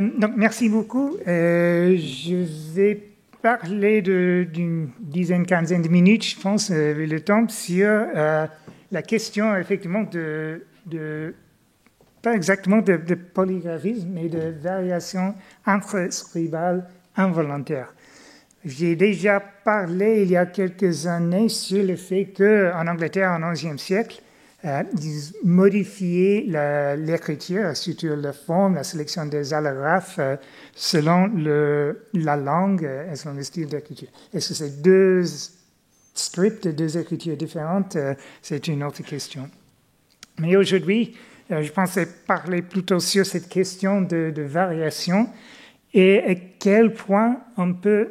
Donc, merci beaucoup. Je vais parler d'une dizaine, quinzaine de minutes, je pense, le temps, sur la question, effectivement, pas exactement de polygraphisme, mais de variation intrascribale involontaire. J'ai déjà parlé il y a quelques années sur le fait qu'en Angleterre, au XIe siècle, ils modifiaient l'écriture, surtout la forme, la sélection des allographes, selon la langue et selon le style d'écriture. Est-ce que c'est deux scripts, deux écritures différentes? C'est une autre question. Mais aujourd'hui, je pensais parler plutôt sur cette question de variation et à quel point on peut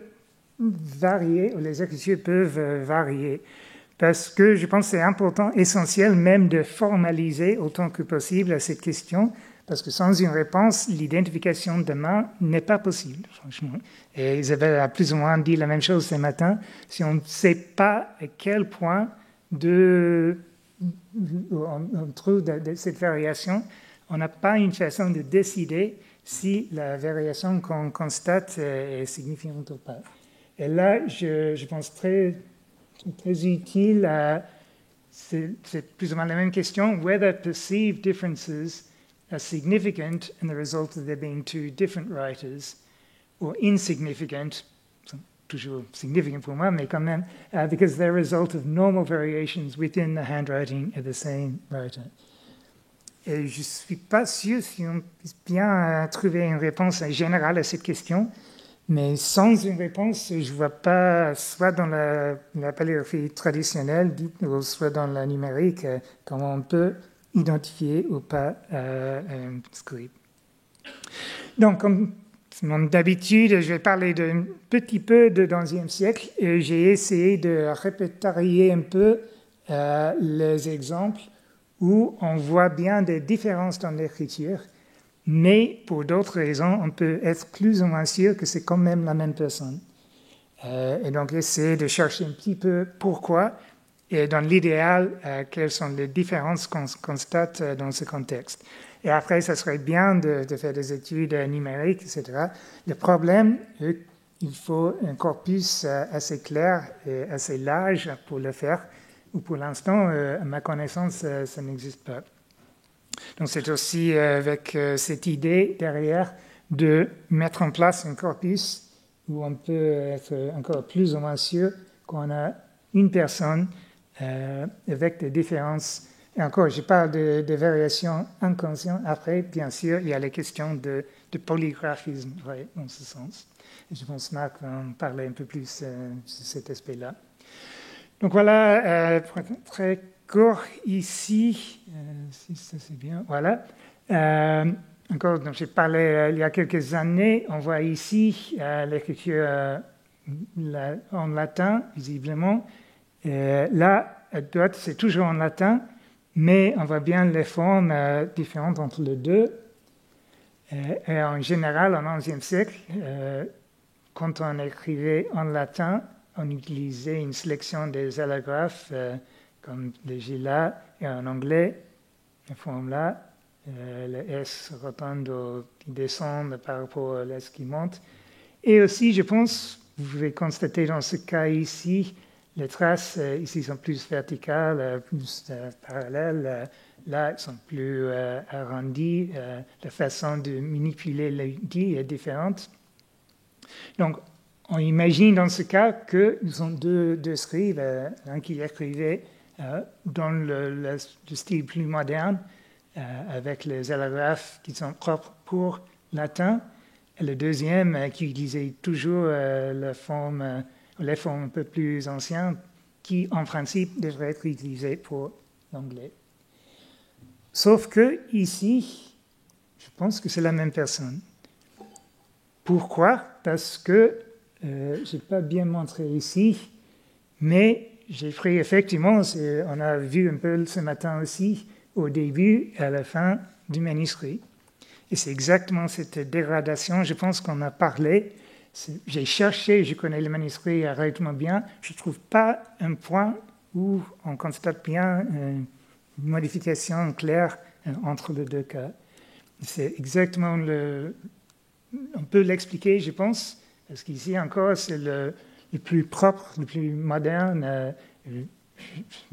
varier, ou les écritures peuvent varier. Parce que je pense que c'est important, essentiel même de formaliser autant que possible cette question, parce que sans une réponse, l'identification de main n'est pas possible, franchement. Et Isabelle a plus ou moins dit la même chose ce matin. Si on ne sait pas à quel point on trouve cette variation, on n'a pas une façon de décider si la variation qu'on constate est signifiante ou pas. Et là, je pense très utile, c'est plus ou moins la même question, whether perceived differences are significant in the result of there being two different writers, or insignificant, toujours significant pour moi, mais quand même, because they're a result of normal variations within the handwriting of the same writer. Et je ne suis pas sûr si on peut bien trouver une réponse générale à cette question, mais sans une réponse, je ne vois pas, soit dans la palygraphie traditionnelle, ou soit dans la numérique, comment on peut identifier ou pas un script. Donc, comme d'habitude, je vais parler d'un petit peu du XIe siècle. Et j'ai essayé de répertorier un peu les exemples où on voit bien des différences dans l'écriture. Mais pour d'autres raisons, on peut être plus ou moins sûr que c'est quand même la même personne. Et donc, essayer de chercher un petit peu pourquoi et dans l'idéal, quelles sont les différences qu'on constate dans ce contexte. Et après, ça serait bien de faire des études numériques, etc. Le problème, il faut un corpus assez clair et assez large pour le faire. Ou pour l'instant, à ma connaissance, ça n'existe pas. Donc, c'est aussi avec cette idée derrière de mettre en place un corpus où on peut être encore plus ou moins sûr qu'on a une personne avec des différences. Et encore, je parle de variations inconscientes. Après, bien sûr, il y a les questions de polygraphisme, ouais, dans ce sens. Et je pense que Marc va en parler un peu plus sur cet aspect-là. Donc voilà, très court ici, si ça c'est bien, voilà. Encore, donc j'ai parlé il y a quelques années, on voit ici l'écriture en latin, visiblement. Là, à droite, c'est toujours en latin, mais on voit bien les formes différentes entre les deux. Et en général, au XIe siècle, quand on écrivait en latin, on utilisait une sélection des allographes, comme le J là, et en anglais, la forme là, le S rotundo qui descend par rapport à l'S qui monte. Et aussi, je pense, vous pouvez constater dans ce cas ici, les traces ici sont plus verticales, plus parallèles. Là, elles sont plus arrondies. La façon de manipuler l'outil est différente. Donc, on imagine dans ce cas que nous avons deux scribes, un qui écrivait dans le style plus moderne, avec les allographes qui sont propres pour latin, et le deuxième qui utilisait toujours les formes un peu plus anciennes, qui en principe devraient être utilisées pour l'anglais. Sauf que ici, je pense que c'est la même personne. Pourquoi? Parce que je n'ai pas bien montré ici, mais j'ai pris effectivement, on a vu un peu ce matin aussi, au début et à la fin du manuscrit. Et c'est exactement cette dégradation, je pense qu'on a parlé. J'ai cherché, je connais le manuscrit relativement bien, je ne trouve pas un point où on constate bien une modification claire entre les deux cas. C'est exactement on peut l'expliquer, je pense, parce qu'ici encore, c'est le plus propre, le plus moderne.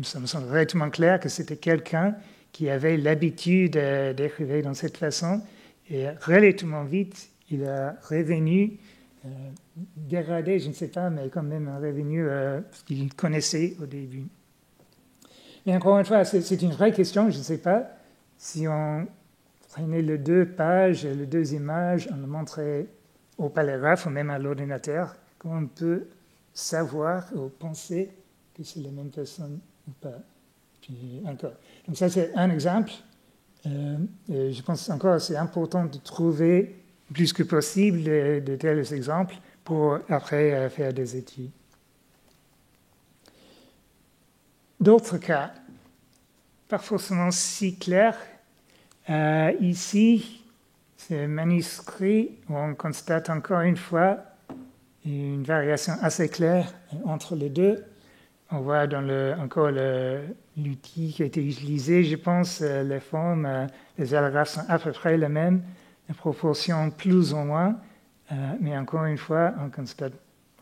Ça me semble relativement clair que c'était quelqu'un qui avait l'habitude d'écrire dans cette façon, et relativement vite, il est revenu, dégradé, je ne sais pas, mais quand même revenu ce qu'il connaissait au début. Mais encore une fois, c'est une vraie question, je ne sais pas si on prenait les 2 pages, les 2 images, on le montrait au palégraphe ou même à l'ordinateur, comment on peut savoir ou penser que c'est la même personne ou pas. Puis encore. Donc ça, c'est un exemple. Je pense encore que c'est important de trouver plus que possible de tels exemples pour après faire des études. D'autres cas, pas forcément si clairs. Ici, c'est un manuscrit où on constate encore une fois une variation assez claire entre les deux. On voit dans encore l'outil qui a été utilisé, je pense, les formes, les allographes sont à peu près les mêmes, les proportions plus ou moins, mais encore une fois, on constate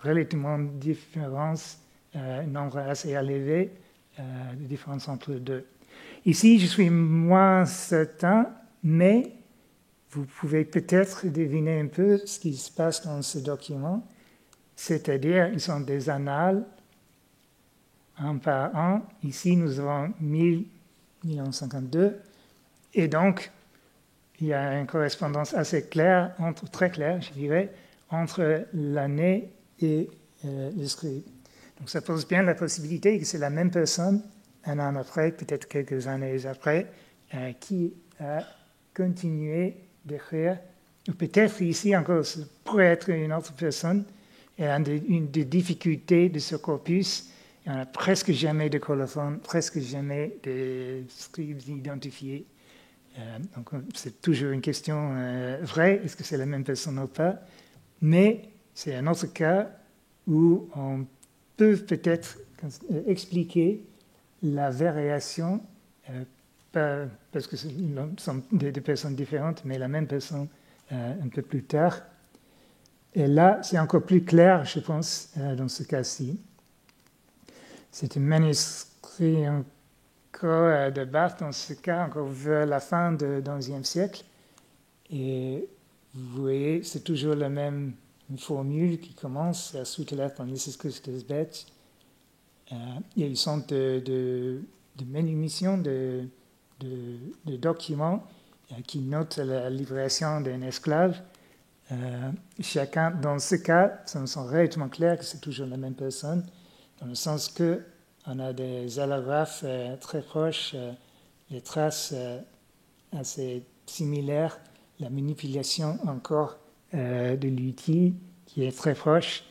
relativement une différence, un nombre assez élevé de différence entre les deux. Ici, je suis moins certain, mais vous pouvez peut-être deviner un peu ce qui se passe dans ce document, c'est-à-dire, ils sont des annales, un par un. Ici, nous avons 1152. Et donc, il y a une correspondance assez claire, très claire, je dirais, entre l'année et le scribe. Donc, ça pose bien la possibilité que c'est la même personne, un an après, peut-être quelques années après, qui a continué d'écrire. Ou peut-être ici encore, ça pourrait être une autre personne. Et une des difficultés de ce corpus, il n'y en a presque jamais de colophone, presque jamais de scribes identifiés. Donc c'est toujours une question vraie, est-ce que c'est la même personne ou pas? Mais c'est un autre cas où on peut peut-être expliquer la variation, pas parce que ce sont des personnes différentes, mais la même personne un peu plus tard. Et là, c'est encore plus clair, je pense, dans ce cas-ci. C'est un manuscrit encore de Barthes, dans ce cas, encore vers la fin du XIe siècle. Et vous voyez, c'est toujours la même formule qui commence à soutenir dans Lycurgus des bêtes. Il y a une sorte de manumission de documents qui notent la libération d'un esclave. Chacun, dans ce cas, ça me semble relativement clair que c'est toujours la même personne, dans le sens qu'on a des allographes très proches, des traces assez similaires, la manipulation encore de l'outil qui est très proche.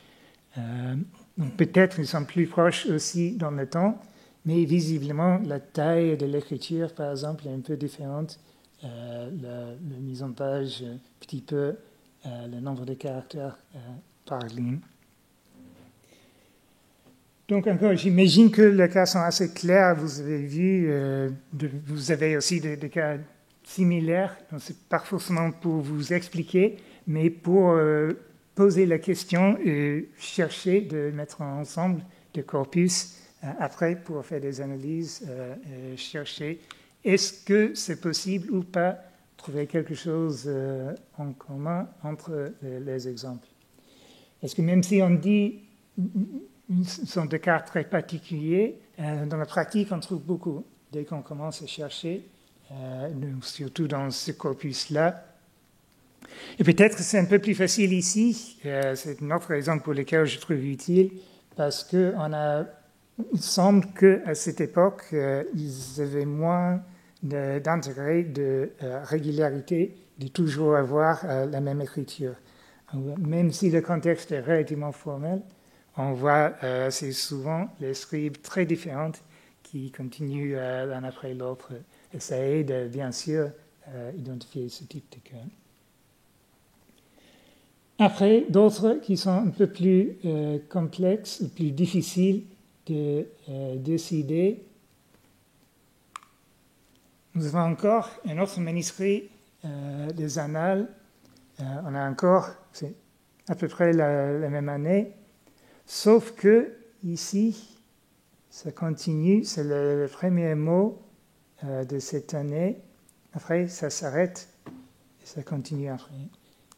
Donc peut-être qu'ils sont plus proches aussi dans le temps, mais visiblement la taille de l'écriture, par exemple, est un peu différente. La mise en page, un petit peu, le nombre de caractères par ligne. Donc encore, j'imagine que les cas sont assez clairs. Vous avez vu, vous avez aussi des cas similaires. Donc c'est pas forcément pour vous expliquer, mais pour poser la question et chercher de mettre ensemble des corpus après pour faire des analyses, chercher est-ce que c'est possible ou pas trouver quelque chose en commun entre les exemples. Parce que même si on dit ce sont des cas très particuliers, dans la pratique on trouve beaucoup. Dès qu'on commence à chercher, surtout dans ce corpus-là. Et peut-être que c'est un peu plus facile ici, c'est une autre raison pour laquelle je trouve utile, parce qu'il semble qu'à cette époque, ils avaient moins d'intérêt de régularité, de toujours avoir la même écriture. Même si le contexte est relativement formel, on voit assez souvent les scribes très différentes qui continuent l'un après l'autre. Et ça aide bien sûr à identifier ce type de cas. Après, d'autres qui sont un peu plus complexes, plus difficiles de décider. Nous avons encore un autre manuscrit des Annales on a encore, c'est à peu près la même année, sauf que ici, ça continue, c'est le premier mot de cette année. Après, ça s'arrête et ça continue après.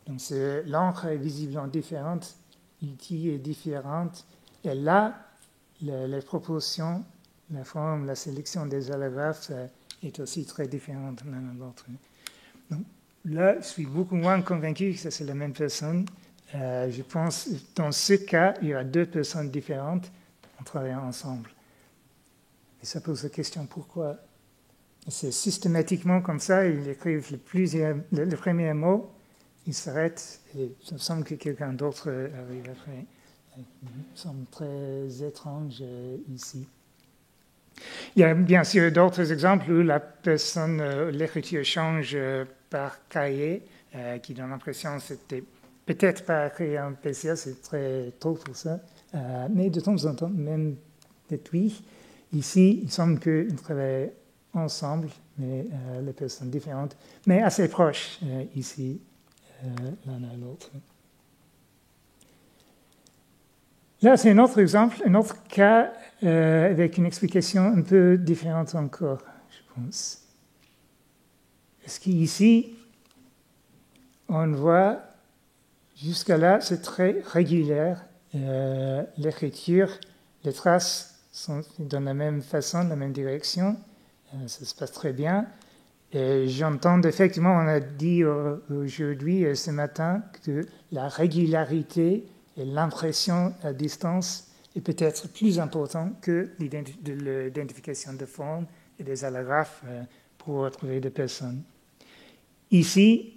Donc l'encre est visiblement différente, l'outil est différente. Et là, les proportions, la forme, la sélection des allographes est aussi très différente l'un de l'autre. Donc là, je suis beaucoup moins convaincu que c'est la même personne. Je pense que dans ce cas, il y a deux personnes différentes en travaillant ensemble. Et ça pose la question pourquoi. C'est systématiquement comme ça, ils écrivent le premier mot, ils s'arrêtent et il semble que quelqu'un d'autre arrive après. Ça semble très étrange ici. Il y a bien sûr d'autres exemples où l'écriture change par cahier, qui donne l'impression que c'était peut-être pas écrit en PCA, c'est très tôt pour ça, mais de temps en temps, même depuis, ici, il semble qu'ils travaillent ensemble, mais les personnes différentes, mais assez proches ici, l'un à l'autre. Là, c'est un autre exemple, un autre cas avec une explication un peu différente encore, je pense. Parce qu'ici, on voit, jusqu'à là, c'est très régulier. L'écriture, les traces sont dans la même façon, la même direction. Ça se passe très bien. Et j'entends effectivement, on a dit aujourd'hui, ce matin, que la régularité et l'impression à distance est peut-être plus important que l'identification de forme et des allographes pour retrouver des personnes. Ici,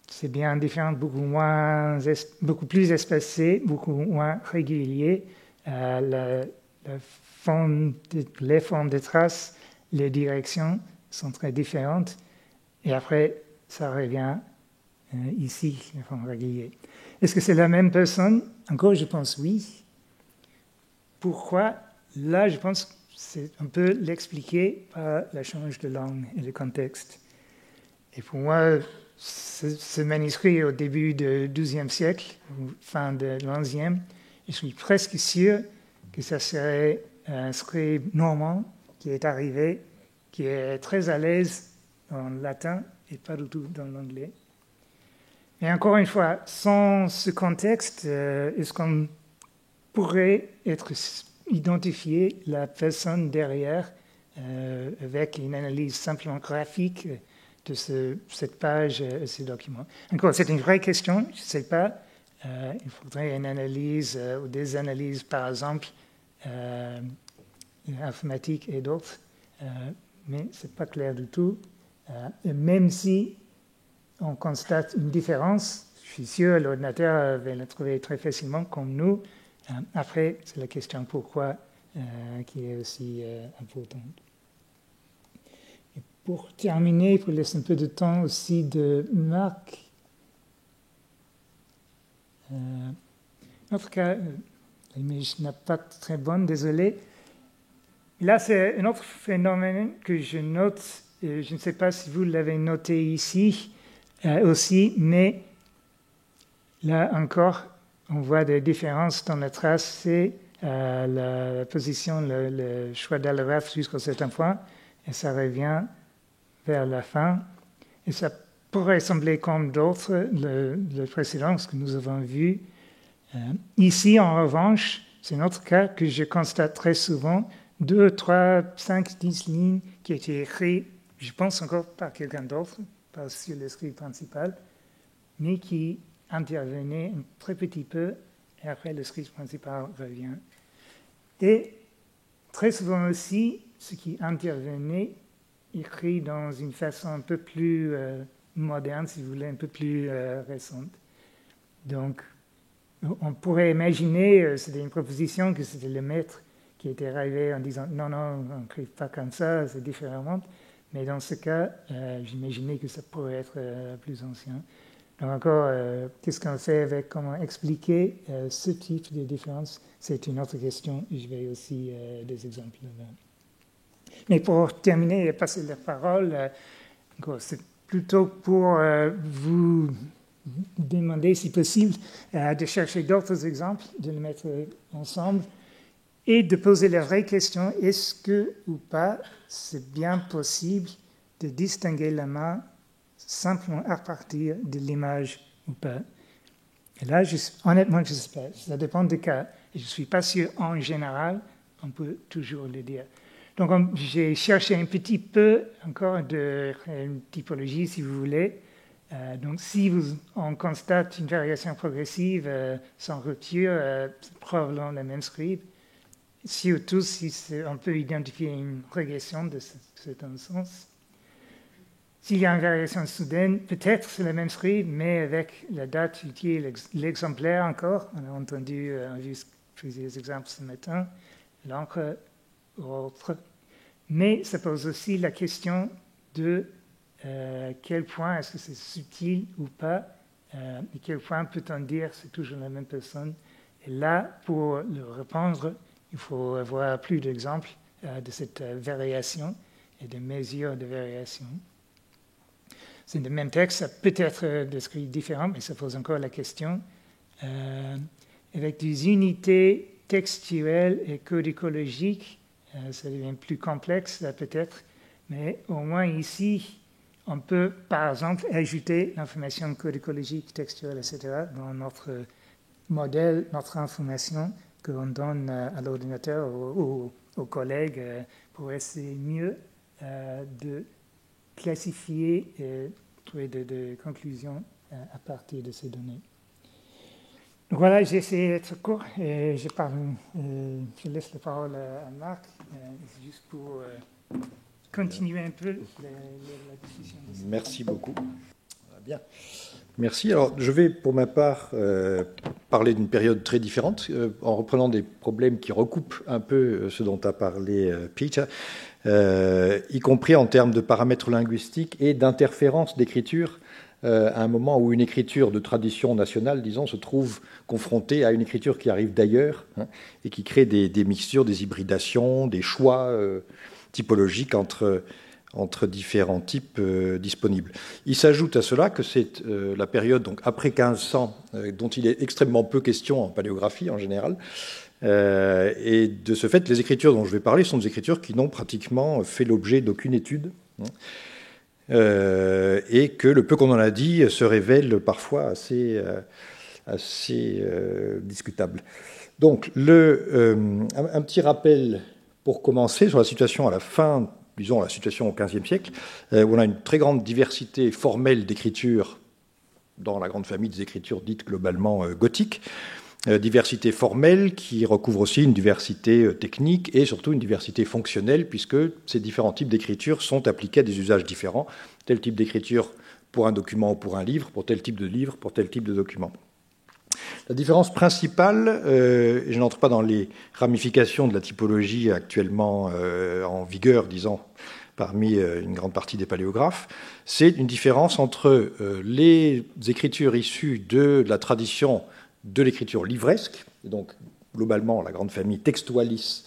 c'est bien différent, beaucoup plus espacé, beaucoup moins régulier. Les formes des traces, les directions sont très différentes. Et après, ça revient ici, de forme régulière. Est-ce que c'est la même personne? Encore, je pense oui. Pourquoi? Là, je pense que on peut l'expliquer par le change de langue et de contexte. Et pour moi, ce manuscrit est au début du XIIe siècle, ou fin de l'XIe, je suis presque sûr que ça serait un scribe normand qui est arrivé, qui est très à l'aise en latin et pas du tout dans l'anglais. Mais encore une fois, sans ce contexte, est-ce qu'on pourrait identifier la personne derrière avec une analyse simplement graphique de cette page et ce document? Encore, c'est une vraie question, je ne sais pas. Il faudrait une analyse ou des analyses, par exemple, informatiques et d'autres, mais ce n'est pas clair du tout. Et même si on constate une différence, je suis sûr l'ordinateur va la trouver très facilement comme nous. Après, c'est la question pourquoi qui est aussi importante. Et pour terminer, pour laisser un peu de temps aussi de Marc, notre cas, l'image n'est pas très bonne, désolé. Là, c'est un autre phénomène que je note, et je ne sais pas si vous l'avez noté ici aussi, mais là encore, on voit des différences dans la trace, c'est la position, le choix d'allographe jusqu'à un certain point, et ça revient vers la fin. Et ça pourrait sembler comme d'autres, le précédent, ce que nous avons vu. Ici, en revanche, c'est un autre cas que je constate très souvent, 2, 3, 5, 10 lignes qui ont été écrites, je pense encore par quelqu'un d'autre, pas sur le script principal, mais qui intervenait un très petit peu, et après le script principal revient. Et très souvent aussi, ce qui intervenait écrit dans une façon un peu plus moderne, si vous voulez, un peu plus récente. Donc, on pourrait imaginer, c'était une proposition, que c'était le maître qui était arrivé en disant « Non, non, on n'écrit pas comme ça, c'est différemment ». Mais dans ce cas, j'imaginais que ça pourrait être plus ancien. Donc encore, qu'est-ce qu'on fait avec, comment expliquer ce type de différence? C'est une autre question, je vais aussi des exemples. Mais pour terminer et passer la parole, c'est plutôt pour vous demander, si possible, de chercher d'autres exemples, de les mettre ensemble et de poser la vraie question, est-ce que ou pas c'est bien possible de distinguer la main simplement à partir de l'image ou pas? Et là, honnêtement, je ne sais pas. Ça dépend des cas. Et je ne suis pas sûr, en général, on peut toujours le dire. Donc, j'ai cherché un petit peu encore de typologie, si vous voulez. Donc, si on constate une variation progressive sans rupture, c'est probablement le même scribe. Surtout si on peut identifier une régression de cet sens. S'il y a une variation soudaine, peut-être c'est le même scribe, mais avec la date utile, l'exemplaire encore. On a entendu, on a vu plusieurs exemples ce matin, l'encre ou autre. Mais ça pose aussi la question de quel point est-ce que c'est subtil ou pas, et quel point peut-on dire c'est toujours la même personne. Et là, pour le répondre, il faut avoir plus d'exemples de cette variation et de mesures de variation. C'est le même texte, ça peut être décrit différent, mais ça pose encore la question. Avec des unités textuelles et codicologiques, ça devient plus complexe peut-être, mais au moins ici, on peut par exemple ajouter l'information codicologique, textuelle, etc. dans notre modèle, notre information qu'on donne à l'ordinateur ou aux collègues pour essayer mieux de classifier et trouver des conclusions à partir de ces données. Donc voilà, j'ai essayé d'être court et je laisse la parole à Marc, juste pour continuer un peu la discussion. Merci beaucoup. Bien. Merci. Alors, je vais, pour ma part, parler d'une période très différente, en reprenant des problèmes qui recoupent un peu ce dont a parlé Peter, y compris en termes de paramètres linguistiques et d'interférences d'écriture, à un moment où une écriture de tradition nationale, disons, se trouve confrontée à une écriture qui arrive d'ailleurs, et qui crée des mixtures, des hybridations, des choix typologiques entre différents types disponibles. Il s'ajoute à cela que c'est la période donc après 1500 dont il est extrêmement peu question en paléographie en général, et de ce fait, les écritures dont je vais parler sont des écritures qui n'ont pratiquement fait l'objet d'aucune étude, et que le peu qu'on en a dit se révèle parfois assez discutable. Donc, un petit rappel pour commencer sur la situation à la fin, disons la situation au XVe siècle, où on a une très grande diversité formelle d'écriture dans la grande famille des écritures dites globalement gothiques, diversité formelle qui recouvre aussi une diversité technique et surtout une diversité fonctionnelle, puisque ces différents types d'écriture sont appliqués à des usages différents, tel type d'écriture pour un document ou pour un livre, pour tel type de livre, pour tel type de document. La différence principale, et je n'entre pas dans les ramifications de la typologie actuellement en vigueur, disons, parmi une grande partie des paléographes, c'est une différence entre les écritures issues de la tradition de l'écriture livresque, et donc globalement la grande famille Textualis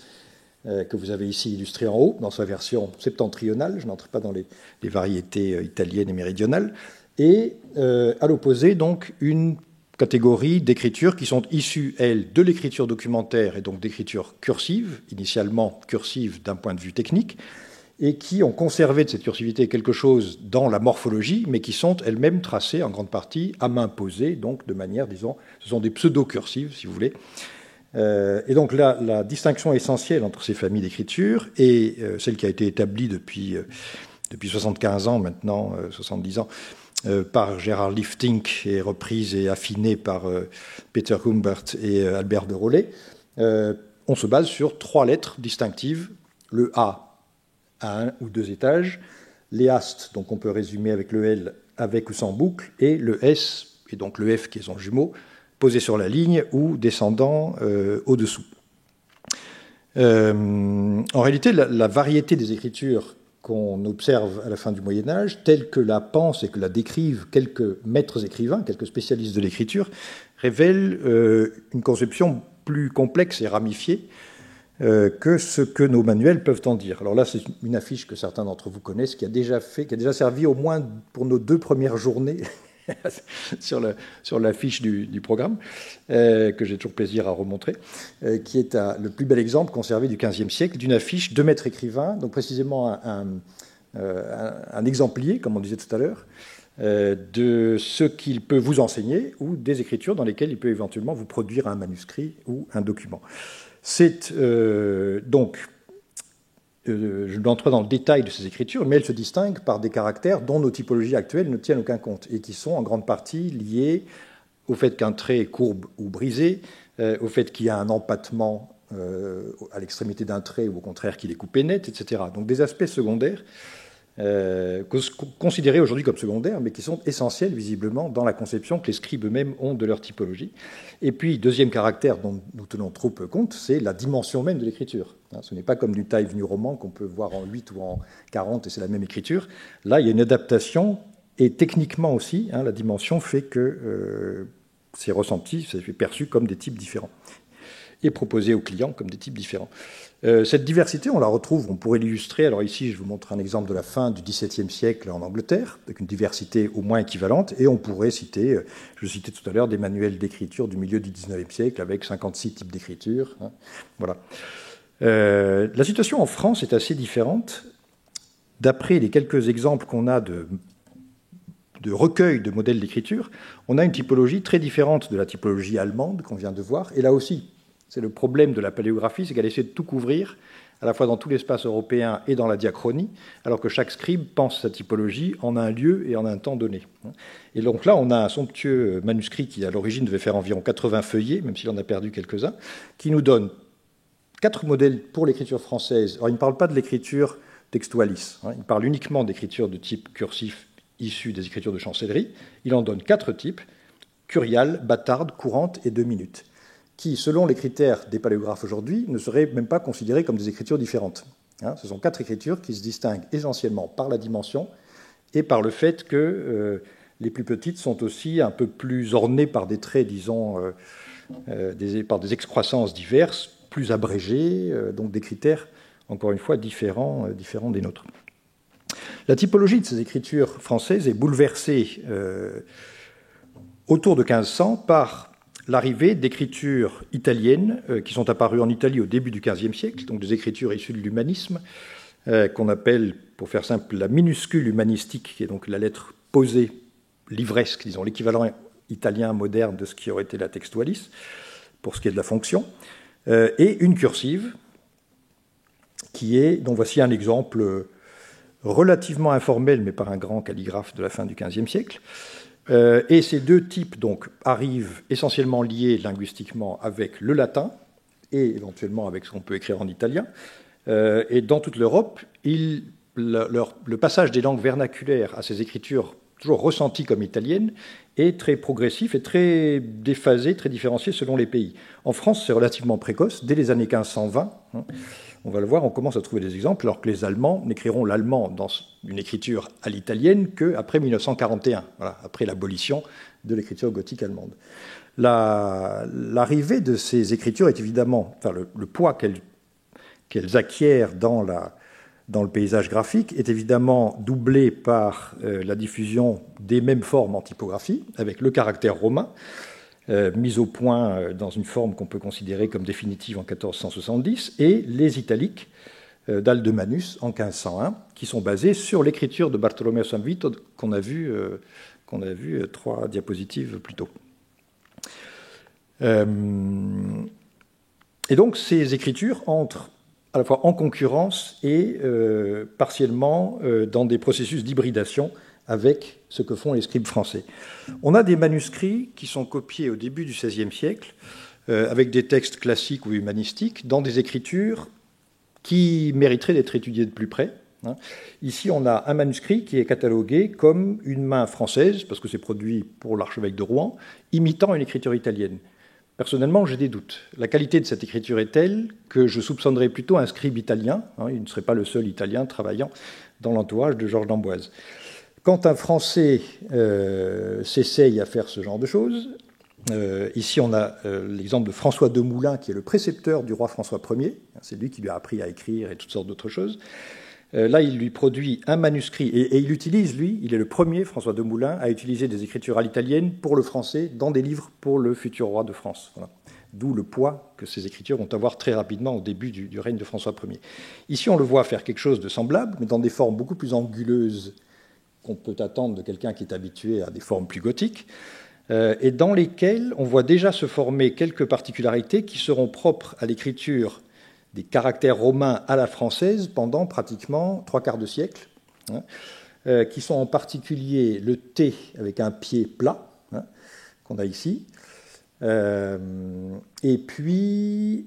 que vous avez ici illustrée en haut, dans sa version septentrionale, je n'entre pas dans les variétés italiennes et méridionales, et à l'opposé donc une catégorie d'écritures qui sont issues, elles, de l'écriture documentaire et donc d'écriture cursive, initialement cursive d'un point de vue technique, et qui ont conservé de cette cursivité quelque chose dans la morphologie, mais qui sont elles-mêmes tracées en grande partie à main posée, donc de manière, disons, ce sont des pseudo-cursives, si vous voulez. Et donc la distinction essentielle entre ces familles d'écriture et celle qui a été établie depuis 75 ans maintenant, 70 ans, par Gérard Liftink et reprise et affinée par Peter Humbert et Albert de Rollet, on se base sur 3 lettres distinctives, le A à 1 ou 2 étages, les astes, donc on peut résumer avec le L avec ou sans boucle, et le S, et donc le F qui est son jumeau, posé sur la ligne ou descendant au-dessous. En réalité, la variété des écritures qu'on observe à la fin du Moyen-Âge, telle que la pensent et que la décrivent quelques maîtres écrivains, quelques spécialistes de l'écriture, révèle une conception plus complexe et ramifiée que ce que nos manuels peuvent en dire. Alors là, c'est une affiche que certains d'entre vous connaissent, qui a déjà servi au moins pour nos 2 premières journées sur la fiche du programme, que j'ai toujours plaisir à remontrer, qui est le plus bel exemple conservé du XVe siècle d'une affiche de maître écrivain, donc précisément un exemplier, comme on disait tout à l'heure, de ce qu'il peut vous enseigner ou des écritures dans lesquelles il peut éventuellement vous produire un manuscrit ou un document. C'est donc, je n'entre dans le détail de ces écritures, mais elles se distinguent par des caractères dont nos typologies actuelles ne tiennent aucun compte et qui sont en grande partie liés au fait qu'un trait est courbe ou brisé, au fait qu'il y a un empattement à l'extrémité d'un trait ou au contraire qu'il est coupé net, etc. Donc des aspects secondaires considérés aujourd'hui comme secondaires, mais qui sont essentiels visiblement dans la conception que les scribes eux-mêmes ont de leur typologie. Et puis, deuxième caractère dont nous tenons trop peu compte, c'est la dimension même de l'écriture. Ce n'est pas comme du Times New Roman qu'on peut voir en 8 ou en 40 et c'est la même écriture. Là, il y a une adaptation et techniquement aussi, la dimension fait que c'est ressenti, c'est perçu comme des types différents et proposé aux clients comme des types différents. Cette diversité, on la retrouve, on pourrait l'illustrer. Alors ici, je vous montre un exemple de la fin du XVIIe siècle en Angleterre, avec une diversité au moins équivalente, et on pourrait citer, je citais tout à l'heure, des manuels d'écriture du milieu du XIXe siècle avec 56 types d'écriture. Voilà. La situation en France est assez différente. D'après les quelques exemples qu'on a de recueil de modèles d'écriture, on a une typologie très différente de la typologie allemande qu'on vient de voir, et là aussi, c'est le problème de la paléographie, c'est qu'elle essaie de tout couvrir, à la fois dans tout l'espace européen et dans la diachronie, alors que chaque scribe pense sa typologie en un lieu et en un temps donné. Et donc là, on a un somptueux manuscrit qui, à l'origine, devait faire environ 80 feuillets, même s'il en a perdu quelques-uns, qui nous donne 4 modèles pour l'écriture française. Alors, il ne parle pas de l'écriture textualis, il parle uniquement d'écriture de type cursif issue des écritures de chancellerie. Il en donne 4 types, curiale, bâtarde, courante et 2 minutes, qui, selon les critères des paléographes aujourd'hui, ne seraient même pas considérées comme des écritures différentes. Ce sont 4 écritures qui se distinguent essentiellement par la dimension et par le fait que les plus petites sont aussi un peu plus ornées par des traits, disons, par des excroissances diverses, plus abrégées, donc des critères, encore une fois, différents des nôtres. La typologie de ces écritures françaises est bouleversée autour de 1500 par l'arrivée d'écritures italiennes qui sont apparues en Italie au début du XVe siècle, donc des écritures issues de l'humanisme, qu'on appelle, pour faire simple, la minuscule humanistique, qui est donc la lettre posée, livresque, disons, l'équivalent italien moderne de ce qui aurait été la textualis, pour ce qui est de la fonction, et une cursive, dont voici un exemple relativement informel, mais par un grand calligraphe de la fin du XVe siècle. Et ces 2 types donc, arrivent essentiellement liés linguistiquement avec le latin et éventuellement avec ce qu'on peut écrire en italien. Et dans toute l'Europe, le passage des langues vernaculaires à ces écritures toujours ressenties comme italiennes est très progressif et très déphasé, très différencié selon les pays. En France, c'est relativement précoce, dès les années 1520. On va le voir, on commence à trouver des exemples, alors que les Allemands n'écriront l'allemand dans une écriture à l'italienne qu'après 1941, voilà, après l'abolition de l'écriture gothique allemande. L'arrivée de ces écritures est évidemment, enfin le poids qu'elles acquièrent dans le paysage graphique est évidemment doublé par la diffusion des mêmes formes en typographie, avec le caractère romain, mise au point dans une forme qu'on peut considérer comme définitive en 1470, et les italiques d'Aldemanus en 1501, qui sont basés sur l'écriture de Bartolomeo Sanvito qu'on a vu 3 diapositives plus tôt. Et donc ces écritures entrent à la fois en concurrence et partiellement dans des processus d'hybridation avec ce que font les scribes français. On a des manuscrits qui sont copiés au début du XVIe siècle, avec des textes classiques ou humanistiques, dans des écritures qui mériteraient d'être étudiées de plus près. Ici, on a un manuscrit qui est catalogué comme une main française, parce que c'est produit pour l'archevêque de Rouen, imitant une écriture italienne. Personnellement, j'ai des doutes. La qualité de cette écriture est telle que je soupçonnerais plutôt un scribe italien. Il ne serait pas le seul italien travaillant dans l'entourage de Georges d'Amboise. Quand un Français s'essaye à faire ce genre de choses, ici on a l'exemple de François Demoulin, qui est le précepteur du roi François Ier, c'est lui qui lui a appris à écrire et toutes sortes d'autres choses, Là, il lui produit un manuscrit, et il utilise, lui, il est le premier, François de Moulins, à utiliser des écritures à l'italienne pour le français dans des livres pour le futur roi de France. Voilà. D'où le poids que ces écritures vont avoir très rapidement au début du règne de François Ier. Ici, on le voit faire quelque chose de semblable, mais dans des formes beaucoup plus anguleuses qu'on peut attendre de quelqu'un qui est habitué à des formes plus gothiques, et dans lesquelles on voit déjà se former quelques particularités qui seront propres à l'écriture des caractères romains à la française pendant pratiquement 3/4 de siècle, hein, qui sont en particulier le T avec un pied plat, hein, qu'on a ici, et puis,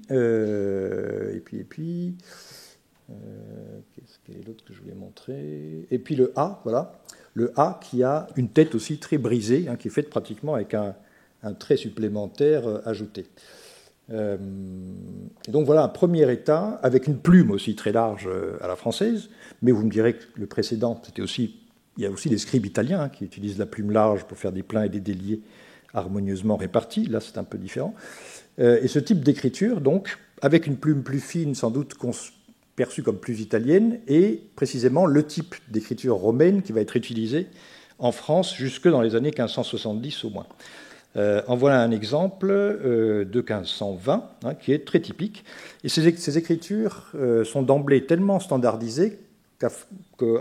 qu'est-ce qu'il y a l'autre que je voulais montrer? Et puis le A, voilà, le A qui a une tête aussi très brisée, hein, qui est faite pratiquement avec un trait supplémentaire ajouté. Et donc voilà un premier état, avec une plume aussi très large à la française, mais vous me direz que le précédent, c'était aussi, il y a aussi des scribes italiens, hein, qui utilisent la plume large pour faire des pleins et des déliés harmonieusement répartis. Là, c'est un peu différent. Et ce type d'écriture, donc, avec une plume plus fine, sans doute perçue comme plus italienne, est précisément le type d'écriture romaine qui va être utilisé en France jusque dans les années 1570 au moins. En voilà un exemple de 1520, hein, qui est très typique. Et ces écritures sont d'emblée tellement standardisées qu'à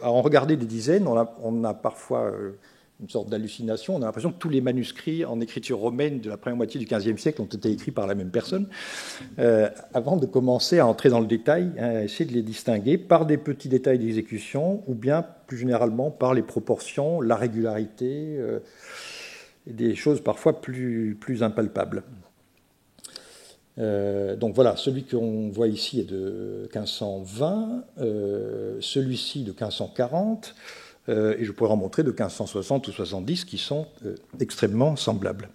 en regarder des dizaines, on a parfois une sorte d'hallucination. On a l'impression que tous les manuscrits en écriture romaine de la première moitié du XVe siècle ont été écrits par la même personne. Avant de commencer à entrer dans le détail, hein, à essayer de les distinguer par des petits détails d'exécution ou bien plus généralement par les proportions, la régularité, des choses parfois plus impalpables. Donc voilà, celui qu'on voit ici est de 1520, celui-ci de 1540, et je pourrais en montrer de 1560 ou 70 qui sont extrêmement semblables.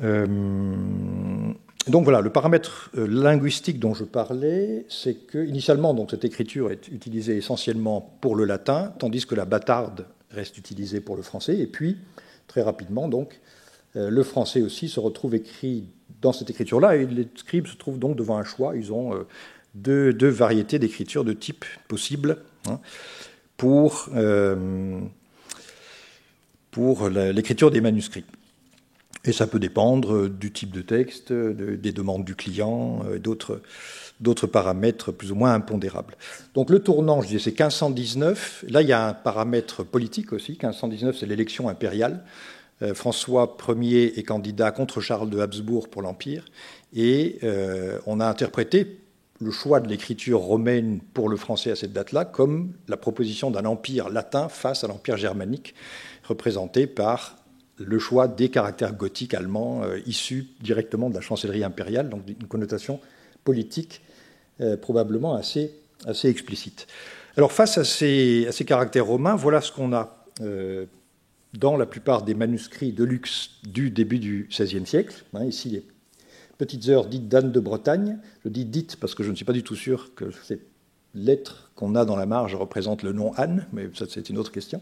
Donc voilà, le paramètre linguistique dont je parlais, c'est que initialement, donc, cette écriture est utilisée essentiellement pour le latin, tandis que la bâtarde reste utilisée pour le français, et puis très rapidement, donc, le français aussi se retrouve écrit dans cette écriture-là, et les scribes se trouvent donc devant un choix. Ils ont deux variétés d'écriture de type possible, hein, pour l'écriture des manuscrits. Et ça peut dépendre du type de texte, des demandes du client, d'autres paramètres plus ou moins impondérables. Donc le tournant, je disais, c'est 1519. Là, il y a un paramètre politique aussi. 1519, c'est l'élection impériale. François Ier est candidat contre Charles de Habsbourg pour l'Empire. Et on a interprété le choix de l'écriture romaine pour le français à cette date-là comme la proposition d'un empire latin face à l'empire germanique, représenté par le choix des caractères gothiques allemands issus directement de la chancellerie impériale, donc une connotation politique probablement assez explicite. Alors face à ces caractères romains, voilà ce qu'on a dans la plupart des manuscrits de luxe du début du XVIe siècle. Hein, ici, les petites heures dites d'Anne de Bretagne. Je dis dites parce que je ne suis pas du tout sûr que ces lettres qu'on a dans la marge représentent le nom Anne, mais ça c'est une autre question.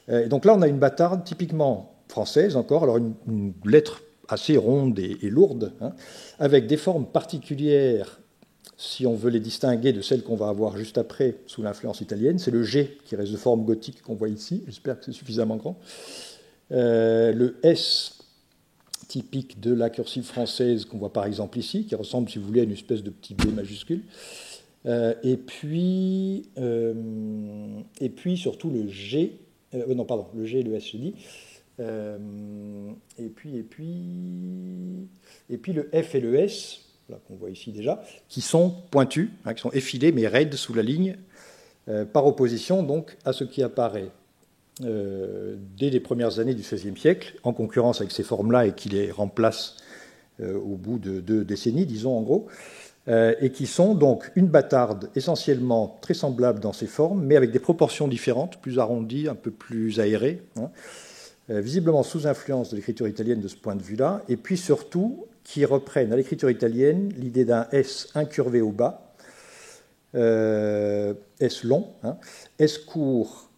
Et donc là, on a une bâtarde typiquement française encore, alors une lettre assez ronde et lourde, hein, avec des formes particulières, si on veut les distinguer de celles qu'on va avoir juste après sous l'influence italienne. C'est le G qui reste de forme gothique qu'on voit ici, j'espère que c'est suffisamment grand. Le S typique de la cursive française qu'on voit par exemple ici, qui ressemble, si vous voulez, à une espèce de petit B majuscule. Et puis surtout le G, le G et le S, je dis. Et puis le F et le S, là, qu'on voit ici déjà, qui sont pointus, hein, qui sont effilés mais raides sous la ligne, par opposition donc à ce qui apparaît dès les premières années du XVIe siècle, en concurrence avec ces formes-là et qui les remplacent au bout de 2 décennies, disons en gros, et qui sont donc une bâtarde essentiellement très semblable dans ses formes, mais avec des proportions différentes, plus arrondies, un peu plus aérées, hein, visiblement sous influence de l'écriture italienne de ce point de vue-là, et puis surtout qui reprennent à l'écriture italienne l'idée d'un S incurvé au bas, S long, hein, S court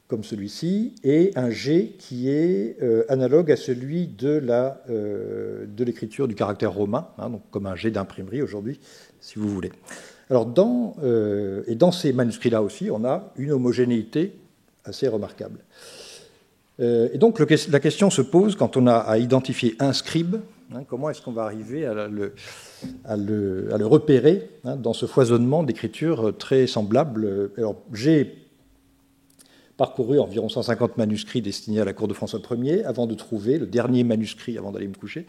comme celui-ci, et un G qui est analogue à celui de l'écriture du caractère romain, hein, donc comme un G d'imprimerie aujourd'hui, si vous voulez. Alors, dans ces manuscrits-là aussi, on a une homogénéité assez remarquable. Et donc, la question se pose, quand on a à identifier un scribe, comment est-ce qu'on va arriver à le repérer dans ce foisonnement d'écritures très semblables. Alors, j'ai parcouru environ 150 manuscrits destinés à la cour de François Ier avant de trouver le dernier manuscrit, avant d'aller me coucher,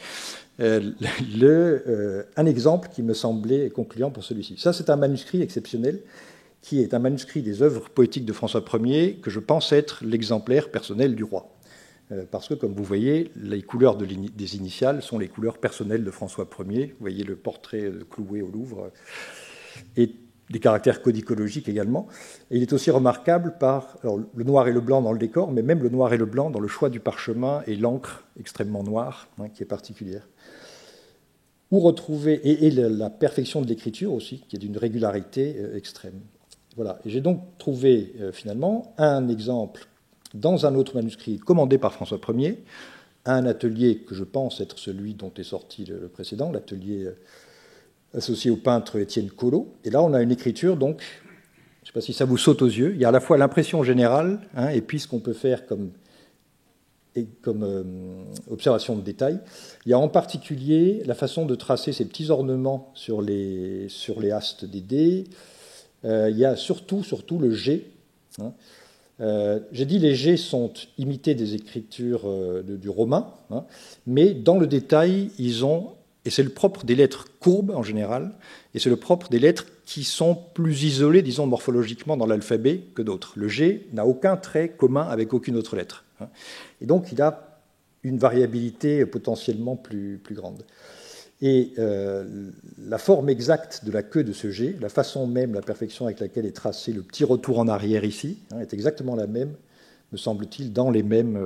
un exemple qui me semblait concluant pour celui-ci. Ça, c'est un manuscrit exceptionnel qui est un manuscrit des œuvres poétiques de François Ier que je pense être l'exemplaire personnel du roi. Parce que, comme vous voyez, les couleurs des initiales sont les couleurs personnelles de François Ier. Vous voyez le portrait cloué au Louvre. Et des caractères codicologiques également. Et il est aussi remarquable par le noir et le blanc dans le décor, mais même le noir et le blanc dans le choix du parchemin et l'encre extrêmement noire, qui est particulière. Où retrouver, et la perfection de l'écriture aussi, qui est d'une régularité extrême. Voilà. Et j'ai donc trouvé finalement un exemple dans un autre manuscrit commandé par François Ier, un atelier que je pense être celui dont est sorti le précédent, l'atelier associé au peintre Étienne Collot. Et là, on a une écriture, donc, je ne sais pas si ça vous saute aux yeux, il y a à la fois l'impression générale, et puis ce qu'on peut faire comme observation de détail. Il y a en particulier la façon de tracer ces petits ornements sur les astes des dés. Il y a surtout le G. J'ai dit les G sont imités des écritures du romain, mais dans le détail, ils ont... Et c'est le propre des lettres courbes en général, et c'est le propre des lettres qui sont plus isolées, disons, morphologiquement dans l'alphabet que d'autres. Le G n'a aucun trait commun avec aucune autre lettre. Et donc, il a une variabilité potentiellement plus grande. Et la forme exacte de la queue de ce G, la façon même, la perfection avec laquelle est tracé le petit retour en arrière ici, est exactement la même, me semble-t-il, dans les mêmes...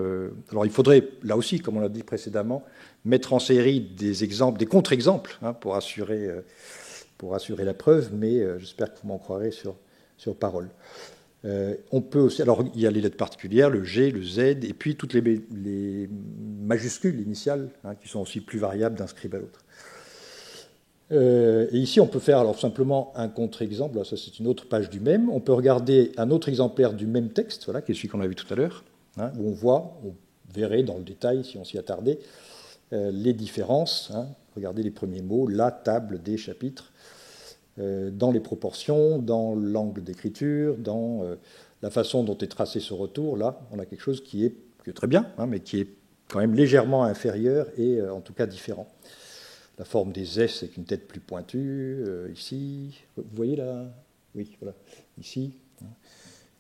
Alors il faudrait, là aussi, comme on l'a dit précédemment, mettre en série des exemples, des contre-exemples, pour assurer la preuve, mais j'espère que vous m'en croirez sur parole. On peut aussi... Alors il y a les lettres particulières, le G, le Z, et puis toutes les majuscules initiales, qui sont aussi plus variables d'un scribe à l'autre. Et ici, on peut faire alors simplement un contre-exemple. Là, ça, c'est une autre page du même. On peut regarder un autre exemplaire du même texte, voilà, qui est celui qu'on a vu tout à l'heure, où on verrait dans le détail, si on s'y attardait, les différences. Regardez les premiers mots, la, table, des, chapitres, dans les proportions, dans l'angle d'écriture, dans la façon dont est tracé ce retour. Là, on a quelque chose qui est très bien, mais qui est quand même légèrement inférieur et en tout cas différent. La forme des S avec une tête plus pointue, ici, vous voyez là? Oui, voilà, ici,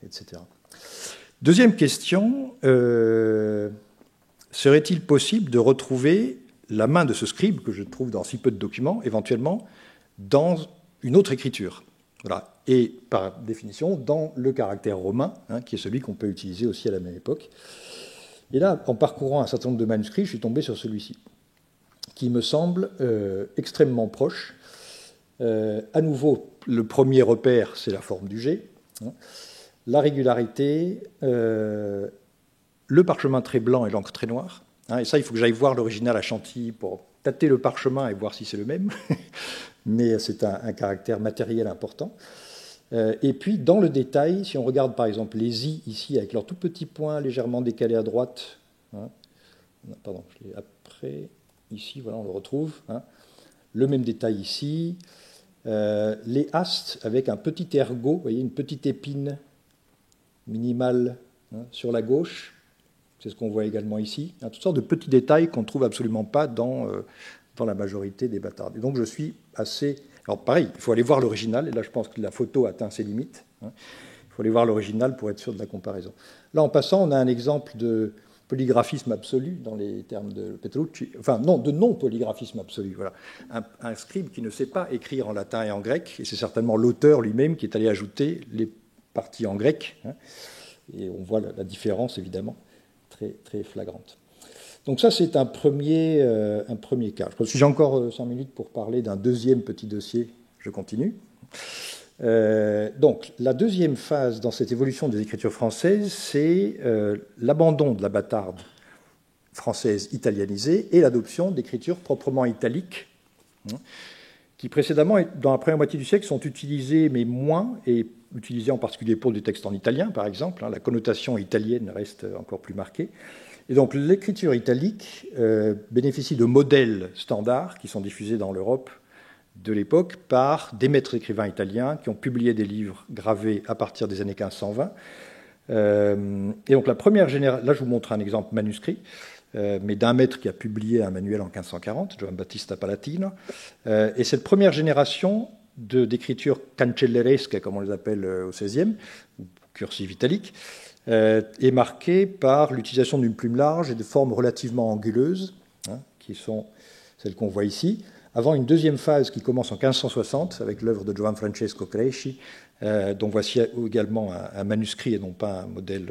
etc. Deuxième question, serait-il possible de retrouver la main de ce scribe, que je trouve dans si peu de documents, éventuellement, dans une autre écriture? Voilà. Et par définition, dans le caractère romain, qui est celui qu'on peut utiliser aussi à la même époque. Et là, en parcourant un certain nombre de manuscrits, je suis tombé sur celui-ci, qui me semble extrêmement proche. À nouveau, le premier repère, c'est la forme du G. La régularité, le parchemin très blanc et l'encre très noire. Et ça, il faut que j'aille voir l'original à Chantilly pour tâter le parchemin et voir si c'est le même. Mais c'est un caractère matériel important. Et puis, dans le détail, si on regarde par exemple les I ici, avec leurs tout petits points légèrement décalés à droite, pardon, je l'ai après... Ici, voilà, on le retrouve. Le même détail ici. Les astes avec un petit ergot, vous voyez, une petite épine minimale sur la gauche. C'est ce qu'on voit également ici. Toutes sortes de petits détails qu'on ne trouve absolument pas dans la majorité des bâtards. Et donc je suis assez... Alors pareil, il faut aller voir l'original. Et là, je pense que la photo atteint ses limites. Il faut aller voir l'original pour être sûr de la comparaison. Là, en passant, on a un exemple de... polygraphisme absolu dans les termes de Petrucci, enfin non, de non-polygraphisme absolu. Voilà. Un scribe qui ne sait pas écrire en latin et en grec, et c'est certainement l'auteur lui-même qui est allé ajouter les parties en grec, et on voit la différence évidemment très, très flagrante. Donc ça, c'est un premier cas. Si j'ai encore 5 minutes pour parler d'un deuxième petit dossier, je continue. Donc, la deuxième phase dans cette évolution des écritures françaises, c'est l'abandon de la bâtarde française italianisée et l'adoption d'écritures proprement italiques, qui précédemment, dans la première moitié du siècle, sont utilisés, mais moins, et utilisés en particulier pour des textes en italien, par exemple. La connotation italienne reste encore plus marquée. Et donc l'écriture italique bénéficie de modèles standards qui sont diffusés dans l'Europe de l'époque par des maîtres écrivains italiens qui ont publié des livres gravés à partir des années 1520. Et donc la première génération, là je vous montre un exemple manuscrit, mais d'un maître qui a publié un manuel en 1540, Giovan Battista Palatino. Et cette première génération d'écriture cancelleresque, comme on les appelle au XVIe, ou cursive italique, est marquée par l'utilisation d'une plume large et de formes relativement anguleuses, qui sont celles qu'on voit ici, avant une deuxième phase qui commence en 1560 avec l'œuvre de Giovan Francesco Cresci, dont voici également un manuscrit et non pas un modèle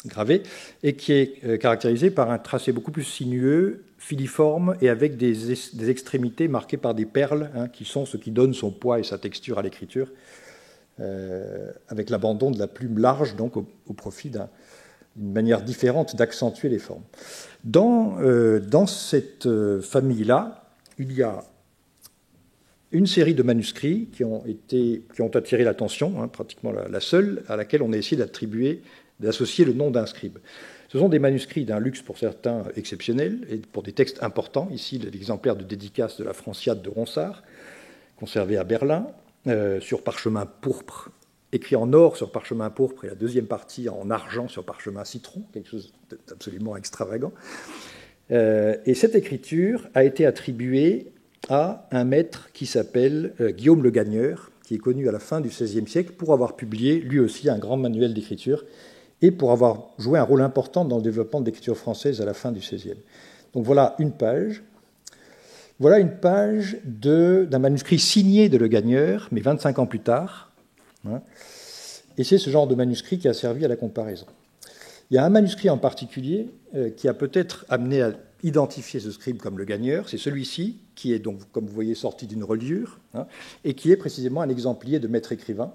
gravé, et qui est caractérisé par un tracé beaucoup plus sinueux, filiforme et avec des extrémités marquées par des perles, qui sont ce qui donne son poids et sa texture à l'écriture, avec l'abandon de la plume large, donc au profit d'une manière différente d'accentuer les formes. Dans cette famille-là, il y a une série de manuscrits qui ont attiré l'attention, pratiquement la seule, à laquelle on a essayé d'associer le nom d'un scribe. Ce sont des manuscrits d'un luxe pour certains exceptionnel, et pour des textes importants. Ici, l'exemplaire de dédicace de la Franciade de Ronsard, conservé à Berlin, sur parchemin pourpre, écrit en or sur parchemin pourpre, et la deuxième partie en argent sur parchemin citron, quelque chose d'absolument extravagant. Et cette écriture a été attribuée à un maître qui s'appelle Guillaume le Gagneur, qui est connu à la fin du XVIe siècle pour avoir publié lui aussi un grand manuel d'écriture et pour avoir joué un rôle important dans le développement de l'écriture française à la fin du XVIe. Donc voilà une page. Voilà une page d'un manuscrit signé de Le Gagneur, mais 25 ans plus tard. Et c'est ce genre de manuscrit qui a servi à la comparaison. Il y a un manuscrit en particulier qui a peut-être amené à identifier ce scribe comme Le Gagneur, c'est celui-ci, qui est donc, comme vous voyez, sorti d'une reliure, et qui est précisément un exemplier de maître écrivain.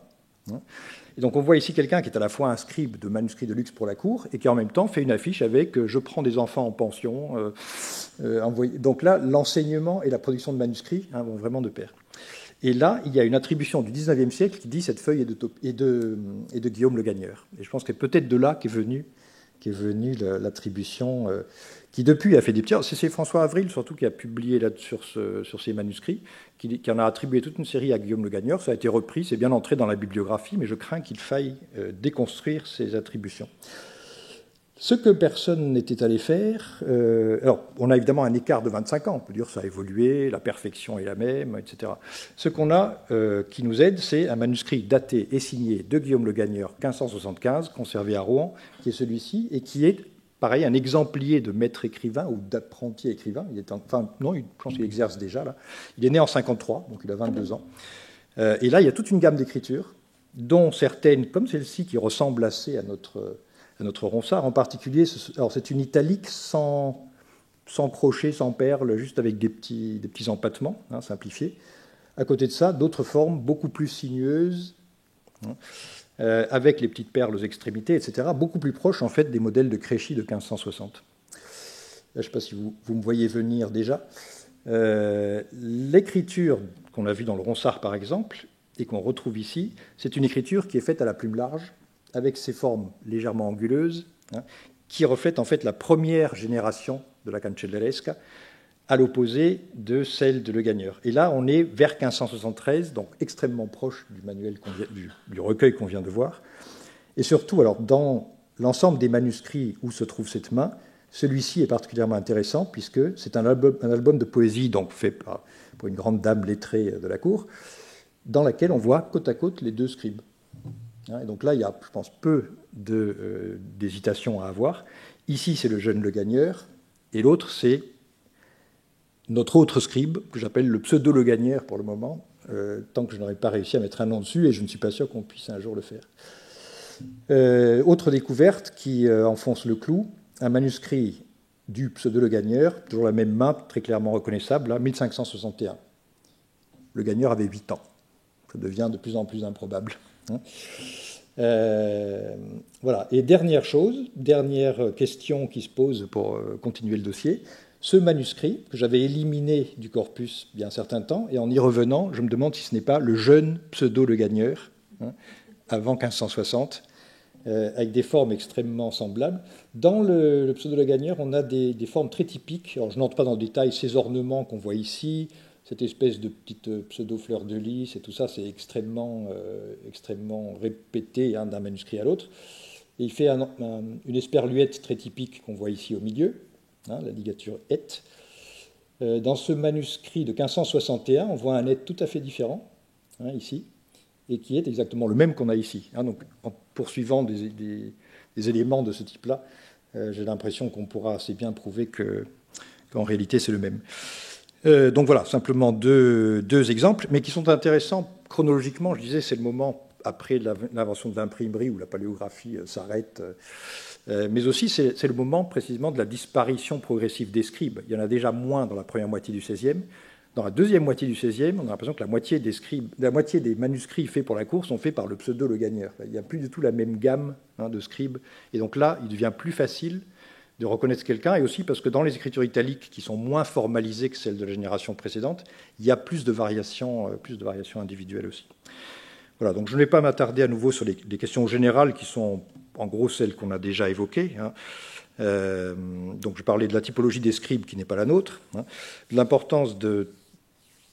Et donc on voit ici quelqu'un qui est à la fois un scribe de manuscrits de luxe pour la cour, et qui en même temps fait une affiche avec « Je prends des enfants en pension ». Donc là, l'enseignement et la production de manuscrits vont vraiment de pair. Et là, il y a une attribution du XIXe siècle qui dit « Cette feuille est de Guillaume le Gagneur ». Et je pense que peut-être de là qu'est venue l'attribution, qui depuis a fait des petits... C'est François Avril surtout qui a publié là sur ces manuscrits, qui en a attribué toute une série à Guillaume le Gagneur. Ça a été repris, c'est bien entré dans la bibliographie, mais je crains qu'il faille déconstruire ces attributions. Ce que personne n'était allé faire... alors, on a évidemment un écart de 25 ans, on peut dire que ça a évolué, la perfection est la même, etc. Ce qu'on a qui nous aide, c'est un manuscrit daté et signé de Guillaume le Gagneur, 1575, conservé à Rouen, qui est celui-ci, et qui est, pareil, un exemplier de maître écrivain ou d'apprenti écrivain. Je pense qu'il exerce déjà, là. Il est né en 53, donc il a 22 ans. Et là, il y a toute une gamme d'écritures, dont certaines, comme celle-ci, qui ressemblent assez à notre Ronsard, en particulier. Alors c'est une italique sans crochet, sans perles, juste avec des petits empattements simplifiés. À côté de ça, d'autres formes beaucoup plus sinueuses, avec les petites perles aux extrémités, etc., beaucoup plus proches en fait des modèles de Cresci de 1560. Là, je ne sais pas si vous me voyez venir déjà. L'écriture qu'on a vue dans le Ronsard, par exemple, et qu'on retrouve ici, c'est une écriture qui est faite à la plume large, avec ses formes légèrement anguleuses, qui reflètent en fait la première génération de la cancelleresca, à l'opposé de celle de Le Gagneur. Et là, on est vers 1573, donc extrêmement proche du manuel du recueil qu'on vient de voir. Et surtout, alors, dans l'ensemble des manuscrits où se trouve cette main, celui-ci est particulièrement intéressant, puisque c'est un album de poésie donc fait pour une grande dame lettrée de la cour, dans laquelle on voit côte à côte les deux scribes. Et donc là, il y a, je pense, peu d'hésitation à avoir. Ici, c'est le jeune Le Gagneur, et l'autre, c'est notre autre scribe, que j'appelle le pseudo Le Gagneur pour le moment, tant que je n'aurai pas réussi à mettre un nom dessus, et je ne suis pas sûr qu'on puisse un jour le faire. Autre découverte qui enfonce le clou, un manuscrit du pseudo Le Gagneur, toujours la même main, très clairement reconnaissable, là, 1561. Le Gagneur avait 8 ans. Ça devient de plus en plus improbable. Voilà. Et dernière question qui se pose pour continuer le dossier, ce manuscrit que j'avais éliminé du corpus il y a un certain temps, et en y revenant, je me demande si ce n'est pas le jeune Pseudo-Le Gagneur, avant 1560, avec des formes extrêmement semblables. Dans le Pseudo-Le Gagneur, on a des formes très typiques. Alors, je n'entre pas dans le détail, ces ornements qu'on voit ici, cette espèce de petite pseudo-fleur de lys, et tout ça, c'est extrêmement répété d'un manuscrit à l'autre. Et il fait une esperluette très typique qu'on voit ici au milieu, la ligature et. Dans ce manuscrit de 1561, on voit un et tout à fait différent, ici, et qui est exactement le même qu'on a ici. Donc, en poursuivant des éléments de ce type-là, j'ai l'impression qu'on pourra assez bien prouver qu'en réalité, c'est le même. Donc voilà, simplement deux exemples, mais qui sont intéressants chronologiquement. Je disais, c'est le moment après l'invention de l'imprimerie où la paléographie s'arrête, mais aussi c'est le moment précisément de la disparition progressive des scribes. Il y en a déjà moins dans la première moitié du XVIe. Dans la deuxième moitié du XVIe, on a l'impression que la moitié des manuscrits faits pour la cour sont faits par le Pseudo-Le Gagneur. Il n'y a plus du tout la même gamme de scribes, et donc là, il devient plus facile de reconnaître quelqu'un, et aussi parce que dans les écritures italiques, qui sont moins formalisées que celles de la génération précédente, il y a plus de variations individuelles aussi. Voilà, donc je ne vais pas m'attarder à nouveau sur les questions générales, qui sont en gros celles qu'on a déjà évoquées. Donc je parlais de la typologie des scribes, qui n'est pas la nôtre, de l'importance de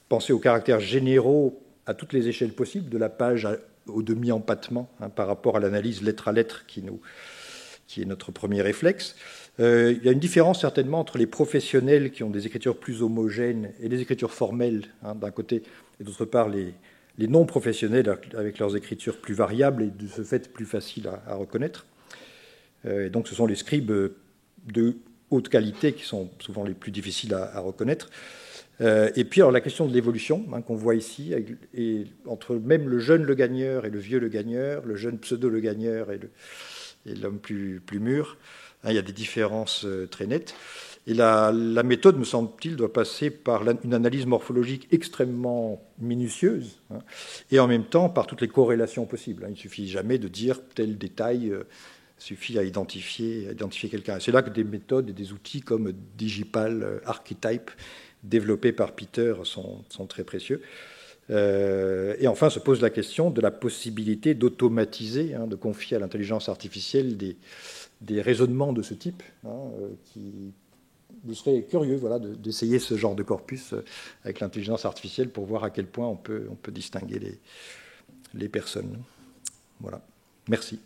penser aux caractères généraux à toutes les échelles possibles, de la page au demi-empattement, par rapport à l'analyse lettre à lettre, qui est notre premier réflexe. Il y a une différence certainement entre les professionnels qui ont des écritures plus homogènes et les écritures formelles d'un côté, et d'autre part les non-professionnels avec leurs écritures plus variables et de ce fait plus faciles à reconnaître. Et donc ce sont les scribes de haute qualité qui sont souvent les plus difficiles à reconnaître. Et puis alors, la question de l'évolution qu'on voit ici, et entre même le jeune Le Gagneur et le vieux Le Gagneur, le jeune Pseudo-Le Gagneur et l'homme plus mûr, il y a des différences très nettes. Et la méthode, me semble-t-il, doit passer par une analyse morphologique extrêmement minutieuse, et en même temps par toutes les corrélations possibles. Il ne suffit jamais de dire tel détail suffit à identifier quelqu'un. Et c'est là que des méthodes et des outils comme Digipal, Archetype, développés par Peter, sont très précieux. Et enfin, se pose la question de la possibilité d'automatiser, de confier à l'intelligence artificielle des raisonnements de ce type, je serais curieux d'essayer ce genre de corpus avec l'intelligence artificielle pour voir à quel point on peut distinguer les personnes. Voilà. Merci.